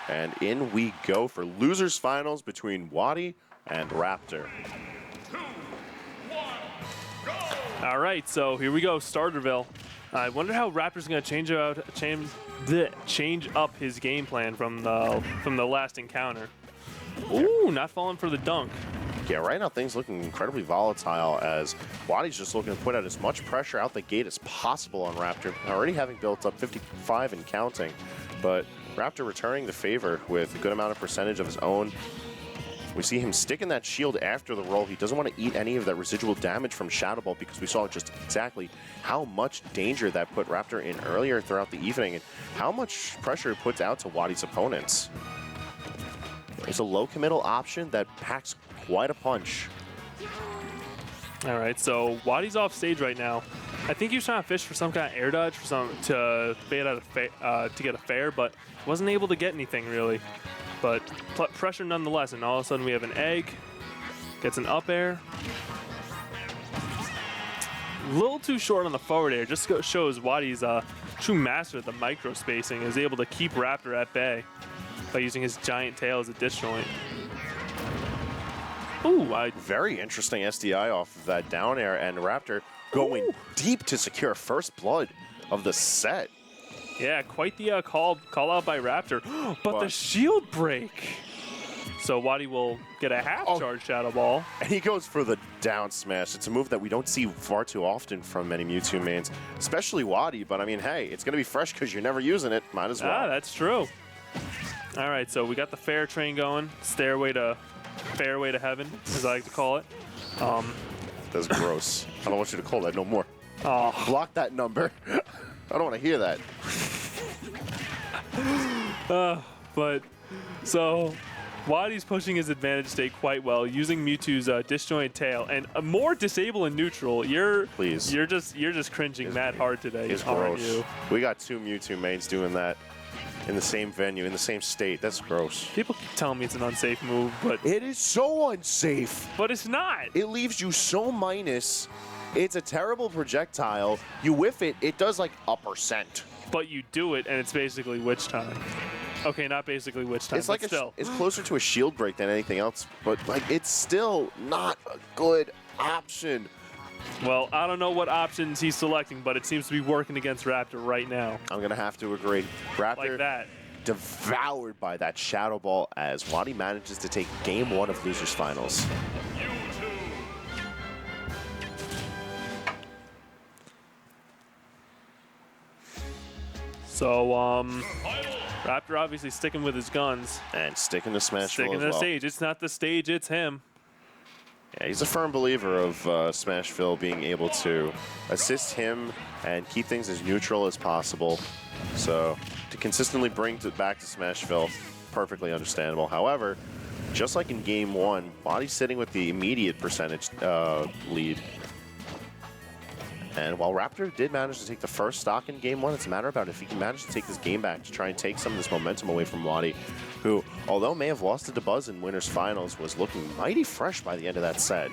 And in we go for losers finals between WaDi and Raptor. All right, so here we go, Starterville. I wonder how Raptor's going to change up his game plan from the last encounter. Ooh, not falling for the dunk. Yeah, right now things looking incredibly volatile as WaDi's just looking to put out as much pressure out the gate as possible on Raptor, already having built up 55 and counting. But Raptor returning the favor with a good amount of percentage of his own. We see him sticking that shield after the roll. He doesn't want to eat any of that residual damage from Shadow Ball because we saw just exactly how much danger that put Raptor in earlier throughout the evening and how much pressure it puts out to WaDi's opponents. It's a low committal option that packs quite a punch. All right, so WaDi's off stage right now. I think he was trying to fish for some kind of air dodge to bait out to get a fair, but wasn't able to get anything really. But pressure nonetheless, and all of a sudden we have an egg, gets an up air. A little too short on the forward air, just shows WaDi's true master of the micro spacing, is able to keep Raptor at bay by using his giant tail as a disjoint. Ooh, very interesting SDI off of that down air, and Raptor going deep to secure first blood of the set. Yeah, quite the call out by Raptor, but the shield break. So WaDi will get a half charge Shadow Ball. And he goes for the down smash. It's a move that we don't see far too often from many Mewtwo mains, especially WaDi, but I mean, hey, it's going to be fresh because you're never using it. Might as well. Ah, that's true. All right, so we got the fair train going, fairway to heaven, as I like to call it. That's gross. I don't want you to call that no more. Oh. Block that number. I don't want to hear that. But so WaDi's pushing his advantage state quite well, using Mewtwo's disjointed tail and more disable and neutral. You're just cringing mad hard today. It's aren't gross. You? We got two Mewtwo mains doing that in the same venue, in the same state. That's gross. People keep telling me it's an unsafe move, but it is so unsafe. But it's not. It leaves you so minus. It's a terrible projectile. You whiff it, it does like a %. But you do it, and it's basically witch time. Okay, not basically witch time, it's like still. It's closer to a shield break than anything else, but like it's still not a good option. Well, I don't know what options he's selecting, but it seems to be working against Raptor right now. I'm going to have to agree. Raptor like that. Devoured by that Shadow Ball as WaDi manages to take game 1 of Losers Finals. So, Raptor obviously sticking with his guns. And sticking to Smashville Sticking to the stage. It's not the stage, it's him. Yeah, he's a firm believer of Smashville being able to assist him and keep things as neutral as possible. So, to consistently bring back to Smashville, perfectly understandable. However, just like in Game 1, WaDi's sitting with the immediate percentage lead. And while Raptor did manage to take the first stock in Game 1, it's a matter about if he can manage to take this game back to try and take some of this momentum away from WaDi, who, although may have lost to Buzz in Winners Finals, was looking mighty fresh by the end of that set.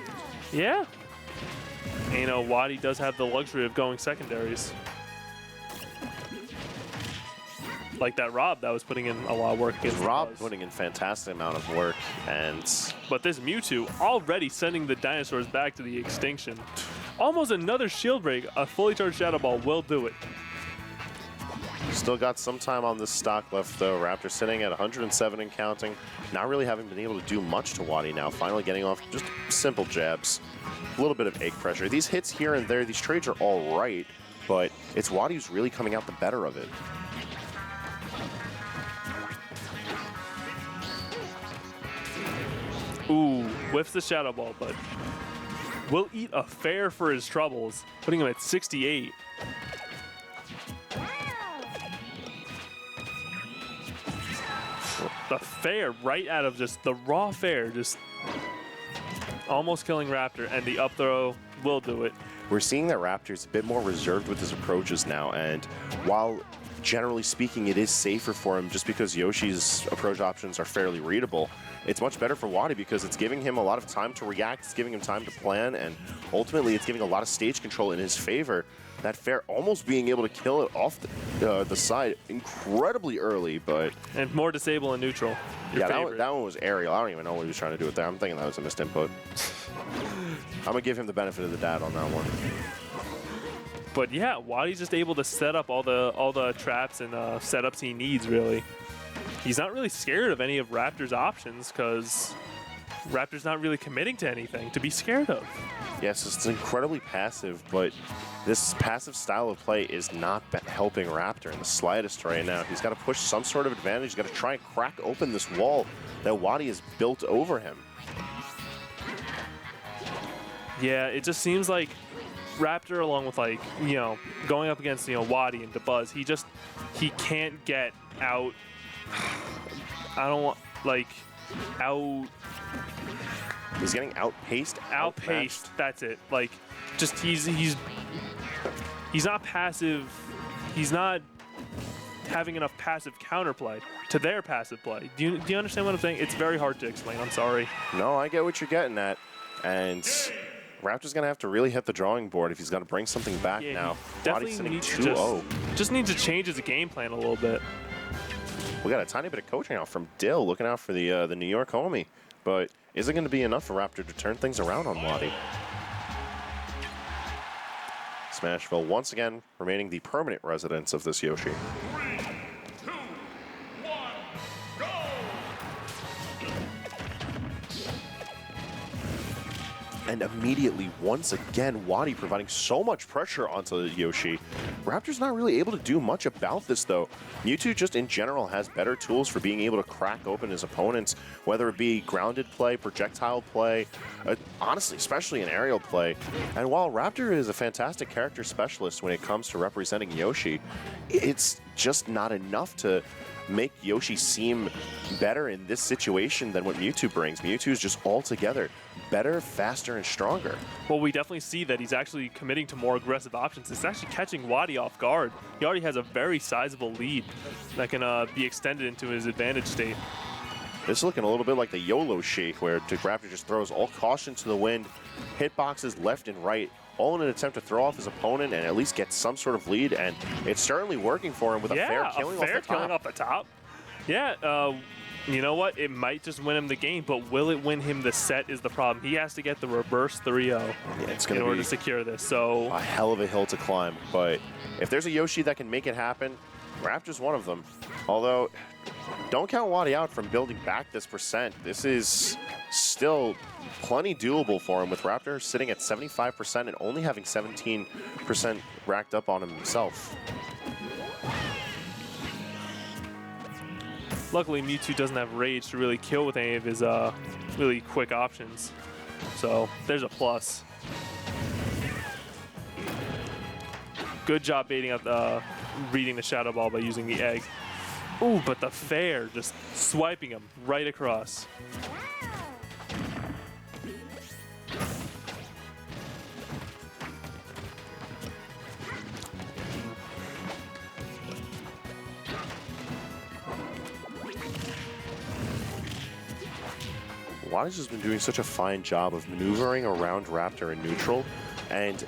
Yeah. And, you know, WaDi does have the luxury of going secondaries. Like that Rob that was putting in a lot of work against Rob putting in fantastic amount of work, and but this Mewtwo already sending the dinosaurs back to the extinction. Almost another shield break. A fully charged Shadow Ball will do it. Still got some time on this stock left though. Raptor sitting at 107 and counting. Not really having been able to do much to WaDi now. Finally getting off just simple jabs. A little bit of egg pressure. These hits here and there, these trades are all right, but it's WaDi who's really coming out the better of it. Ooh, whiffs the Shadow Ball, but will eat a fair for his troubles, putting him at 68. The fair, right out of just the raw fair, just almost killing Raptor, and the up throw will do it. We're seeing that Raptor's a bit more reserved with his approaches now, and while generally speaking it is safer for him just because Yoshi's approach options are fairly readable, it's much better for WaDi because it's giving him a lot of time to react, it's giving him time to plan, and ultimately it's giving a lot of stage control in his favor that fair, almost being able to kill it off the side incredibly early, but... And more disable and neutral. Yeah, that one was aerial. I don't even know what he was trying to do with that. I'm thinking that was a missed input. I'm going to give him the benefit of the doubt on that one. But yeah, WaDi's just able to set up all the traps and setups he needs, really. He's not really scared of any of Raptor's options because Raptor's not really committing to anything to be scared of. Yes, it's incredibly passive, but this passive style of play is not helping Raptor in the slightest right now. He's got to push some sort of advantage. He's got to try and crack open this wall that WaDi has built over him. Yeah, it just seems like Raptor, along with, like, you know, going up against, you know, WaDi and DeBuzz, he can't get out. I don't want, like, out. He's getting outpaced. Outpaced. That's it. Like, just he's not passive. He's not having enough passive counterplay to their passive play. Do you understand what I'm saying? It's very hard to explain. I'm sorry. No, I get what you're getting at, and Raptor's gonna have to really hit the drawing board if he's got to bring something back now. Definitely needs to just needs to change his game plan a little bit. We got a tiny bit of coaching out from Dill, looking out for the New York homie, but is it going to be enough for Raptor to turn things around on WaDi? Smashville once again remaining the permanent residents of this Yoshi. 3, 2, 1, go! And immediately, once again, WaDi providing so much pressure onto Yoshi. Raptor's not really able to do much about this, though. Mewtwo just in general has better tools for being able to crack open his opponents, whether it be grounded play, projectile play, honestly, especially in aerial play. And while Raptor is a fantastic character specialist when it comes to representing Yoshi, it's just not enough to make Yoshi seem better in this situation than what Mewtwo brings. Mewtwo is just altogether better, faster, and stronger. Well, we definitely see that he's actually committing to more aggressive options. It's actually catching WaDi off guard. He already has a very sizable lead that can be extended into his advantage state. This is looking a little bit like the YOLO shake, where Raptor just throws all caution to the wind, hitboxes left and right, all in an attempt to throw off his opponent and at least get some sort of lead, and it's certainly working for him with a fair killing off the top. Yeah, you know what? It might just win him the game, but will it win him the set is the problem. He has to get the reverse 3-0 in order to secure this. So a hell of a hill to climb, but if there's a Yoshi that can make it happen, Raptor's one of them. Although, don't count WaDi out from building back this percent. This is still plenty doable for him, with Raptor sitting at 75% and only having 17% racked up on himself. Luckily, Mewtwo doesn't have Rage to really kill with any of his really quick options. So there's a plus. Good job baiting up, reading the Shadow Ball by using the egg. Ooh, but the fair just swiping him right across. WaDi's just been doing such a fine job of maneuvering around Raptor in neutral, and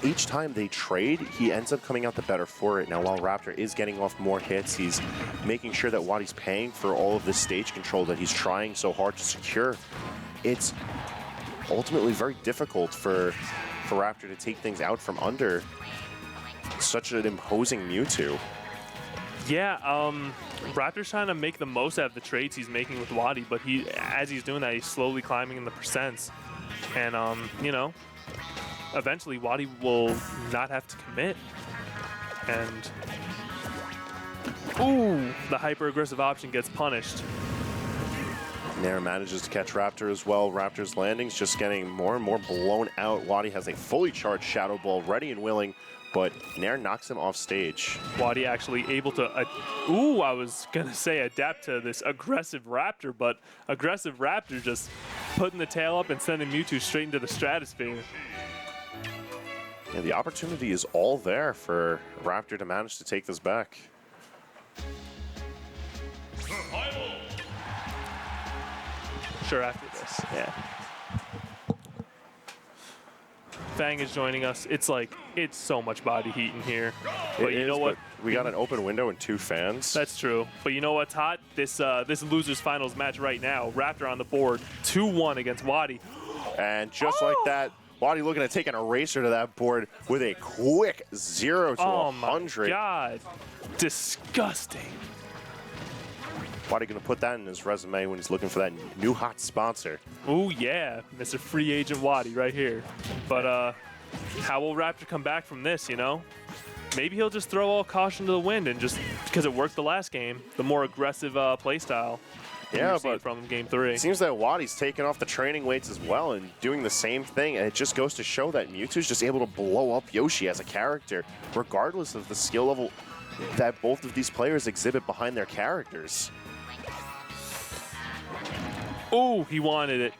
each time they trade, he ends up coming out the better for it. Now, while Raptor is getting off more hits, he's making sure that WaDi's paying for all of this stage control that he's trying so hard to secure. It's ultimately very difficult for Raptor to take things out from under such an imposing Mewtwo. Yeah, Raptor's trying to make the most out of the trades he's making with WaDi, but as he's doing that, he's slowly climbing in the percents. And, you know, eventually WaDi will not have to commit. And, ooh, the hyper-aggressive option gets punished. Nair manages to catch Raptor as well. Raptor's landings just getting more and more blown out. WaDi has a fully charged Shadow Ball ready and willing, but Nair knocks him off stage. WaDi actually able to, I was going to say adapt to this aggressive Raptor, but aggressive Raptor just putting the tail up and sending Mewtwo straight into the stratosphere. Yeah, the opportunity is all there for Raptor to manage to take this back. Sure, after this, yeah. Fang is joining us. It's like, it's so much body heat in here. But It you know is, what? but we got an open window and 2 fans. That's true. But you know what's hot? This losers finals match right now. Raptor on the board, 2-1 against WaDi. And just like that, WaDi looking to take an eraser to that board with a quick 0 to Oh 100. my God. Disgusting. WaDi going to put that in his resume when he's looking for that new hot sponsor. Oh yeah, Mr. Free Agent WaDi right here. But how will Raptor come back from this, you know? Maybe he'll just throw all caution to the wind and just, because it worked the last game, the more aggressive play style. Yeah, but from game 3. it seems that WaDi's taking off the training weights as well and doing the same thing, and it just goes to show that Mewtwo's just able to blow up Yoshi as a character, regardless of the skill level that both of these players exhibit behind their characters. Oh, he wanted it.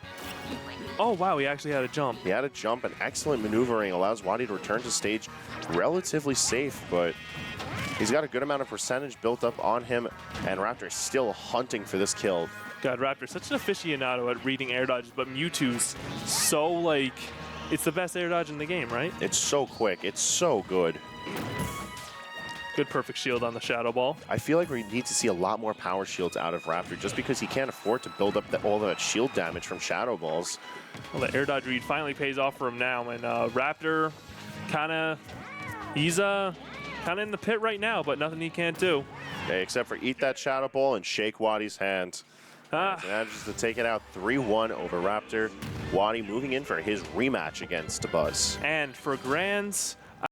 Oh, wow, he actually had a jump. He had a jump, and excellent maneuvering allows WaDi to return to stage relatively safe, but he's got a good amount of percentage built up on him, and Raptor is still hunting for this kill. God, Raptor, such an aficionado at reading air dodges, but Mewtwo's so, like, it's the best air dodge in the game, right? It's so quick. It's so good. Good perfect shield on the Shadow Ball. I feel like we need to see a lot more power shields out of Raptor just because he can't afford to build up all that shield damage from Shadow Balls. Well, the air dodge read finally pays off for him now, and Raptor he's kind of in the pit right now, but nothing he can't do. Okay, except for eat that Shadow Ball and shake WaDi's hand. He manages to take it out 3-1 over Raptor. WaDi moving in for his rematch against Buzz. And for Grands,